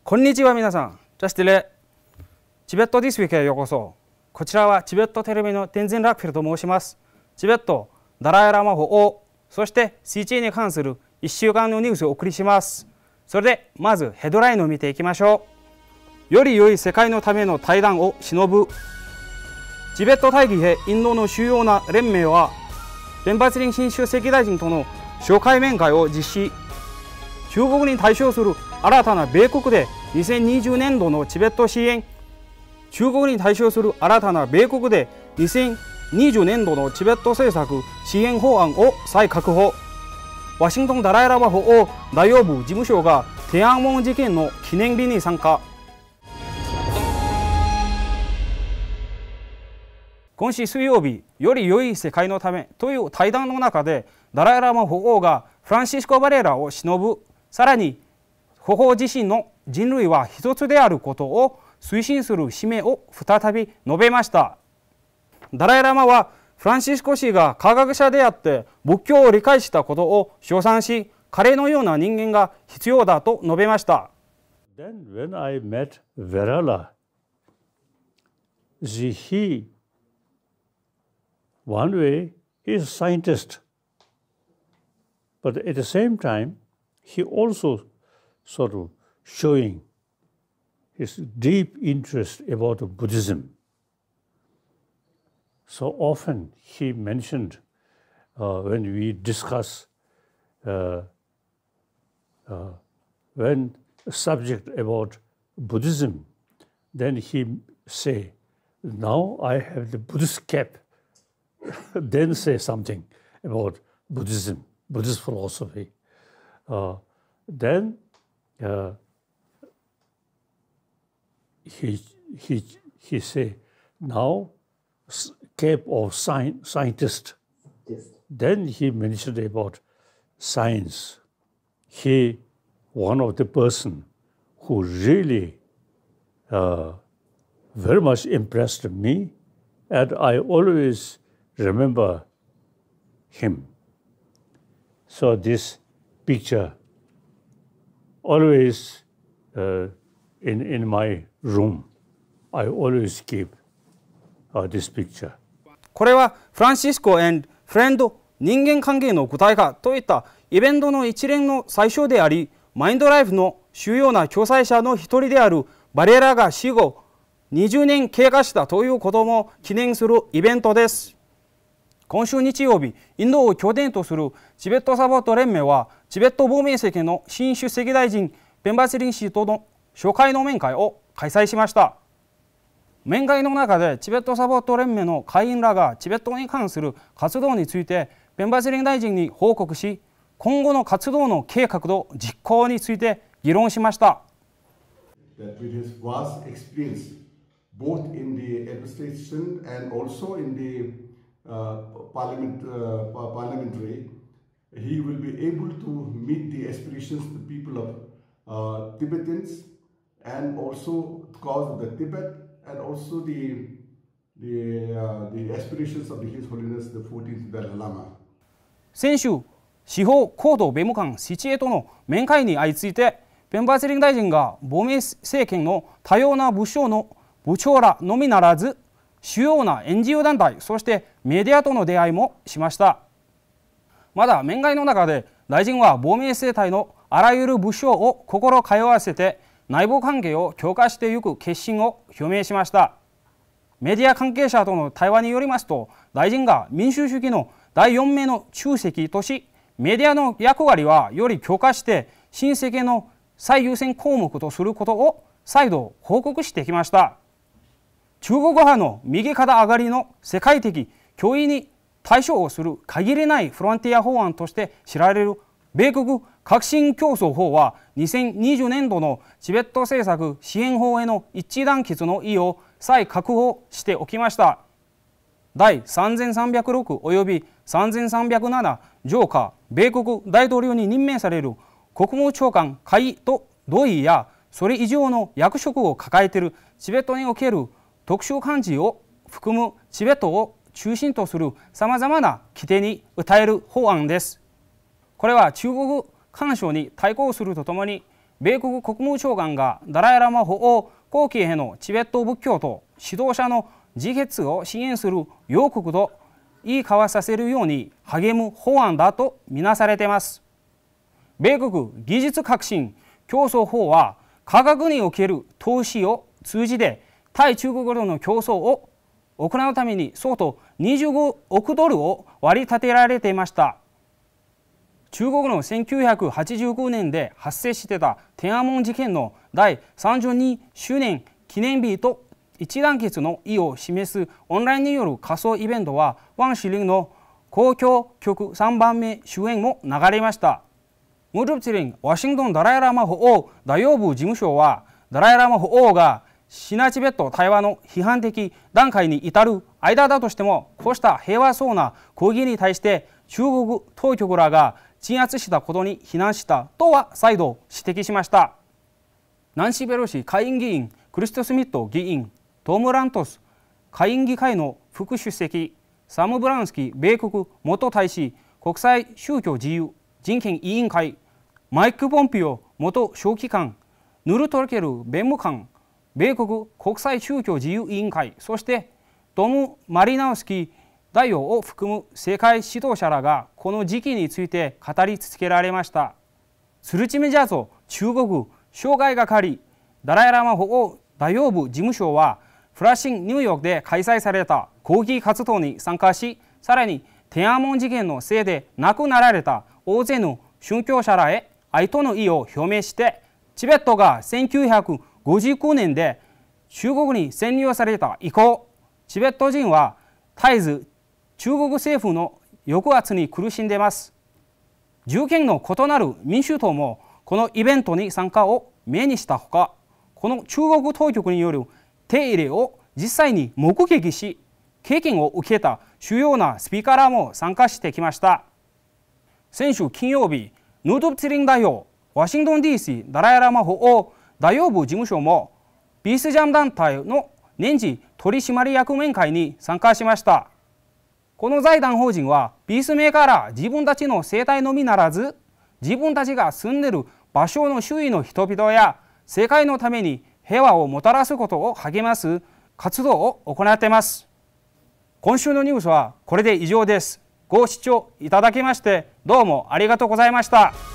こんにちは皆さん。ジャスティレ。チベットディスウィークへようこそ。こちらはチベットテレビのテンゼン・ラックフェルと申します。チベット、ダライ・ラマ法王、そして CJ に関する1週間のニュースをお送りします。それでまずヘッドラインを見ていきましょう。より良い世界のための対談を忍ぶ。チベット大義へインドの主要な連盟は、ペンバツリン新州席大臣との初回面会を実施。中国に対処する新たな米国で2020年度のチベット支援。中国に対処する新たな米国で2020年度のチベット政策支援法案を再確保。ワシントンダライラマ法王大王部事務所が天安門事件の記念日に参加。今週水曜日、より良い世界のためという対談の中で、ダライラマ法王がフランシスコ・バレラを偲ぶ、さらに法王自身の人類は一つであることを推進する使命を再び述べました。ダライラマはフランシスコ氏が科学者であって仏教を理解したことを称賛し、彼のような人間が必要だと述べました。Then when I met Varela, he one way he is a scientist, but at the same time he also sort of showing his deep interest about Buddhism. So often he mentioned when we discuss when a subject about Buddhism, then he say, now I have the Buddhist cap, then say something about Buddhism, Buddhist philosophy. Then he say, now cap of scientist. Yes. Then he mentioned about science. He one of the person who really very much impressed me, and I always remember him. So this picture always in my room, I always keep this picture. これはフランシスコ&フレンド人間関係の具体化といったイベントの一連の最初であり、マインドライフの主要な共催者の一人であるバレラが死後20年経過したということも記念するイベントです。今週日曜日、インドを拠点とするチベットサポート連盟は、チベット亡命政権の新出席大臣ペンバツリン氏との初回の面会を開催しました。面会の中でチベットサポート連盟の会員らがチベットに関する活動についてペンバツリン大臣に報告し、今後の活動の計画と実行について議論しました。That with his vast experience, both in the administration and also in the parliamentary, he will be able to meet the aspirations of the people of Tibetans and also the cause of the Tibet and also the aspirations of His Holiness the 14th Dalai Lama. 先週、司法高等弁務官シチエとの面会に相次いて、ペンバツリン大臣が亡命政権の多様な部署の部長らのみならず、主要な NGO 団体、そしてメディアとの出会いもしました。また面会の中で大臣は亡命政体のあらゆる部署を心通わせて内部関係を強化していく決心を表明しました。メディア関係者との対話によりますと、大臣が民主主義の第4名の中席とし、メディアの役割はより強化して新政権の最優先項目とすることを再度報告してきました。中国派の右肩上がりの世界的脅威に対処をする限りないフロンティア法案として知られる米国革新競争法は2020年度のチベット政策支援法への一致団結の意を再確保しておきました。第3306および3307条下米国大統領に任命される国務長官会と同意やそれ以上の役職を抱えているチベットにおける特殊漢字を含むチベットを中心とするさまざまな規定に訴える法案です。これは中国干渉に対抗するとともに米国国務長官がダライ・ラマ法王後期へのチベット仏教と指導者の自決を支援する要告と言い交わさせるように励む法案だとみなされています。米国技術革新競争法は科学における投資を通じて対中国との競争を行うために相当25億ドルを割り立てられていました。中国の1989年で発生していた天安門事件の第32周年記念日と一致団結の意を示すオンラインによる仮想イベントは、ワン・シリンの交響曲3番目主演も流れました。ムルプツィリンワシントンダライ・ラマ法王大洋部事務所は、ダライ・ラマ法王がシナチベット対話の批判的段階に至る間だとしても、こうした平和そうな抗議に対して中国当局らが鎮圧したことに非難したとは再度指摘しました。ナンシー・ペロシ下院議員、クリスト・スミット議員、トム・ラントス下院議会の副主席、サム・ブラウンスキー米国元大使、国際宗教自由人権委員会、マイク・ポンピオ元書記官、ヌルトルケル弁務官、米国国際宗教自由委員会、そしてトム・マリナウスキー大王を含む世界指導者らがこの時期について語り続けられました。スルチメジャーゾ中国渉外係ダライ・ラマ法王大洋部事務所は、フラッシンニューヨークで開催された抗議活動に参加し、さらに天安門事件のせいで亡くなられた大勢の殉教者らへ哀悼の意を表明して、チベットが1959年で中国に占領された以降、チベット人は絶えず中国政府の抑圧に苦しんでいます。従権の異なる民主党もこのイベントに参加を目にしたほか、この中国当局による手入れを実際に目撃し、経験を受けた主要なスピーカーらも参加してきました。先週金曜日、ヌドゥプツィリン代表、ワシントン DC ダライ・ラマ法王大洋部事務所もピースジャム団体の年次取締役面会に参加しました。この財団法人はピースメーカーら自分たちの生態のみならず、自分たちが住んでいる場所の周囲の人々や世界のために平和をもたらすことを励ます活動を行っています。今週のニュースはこれで以上です。ご視聴いただきましてどうもありがとうございました。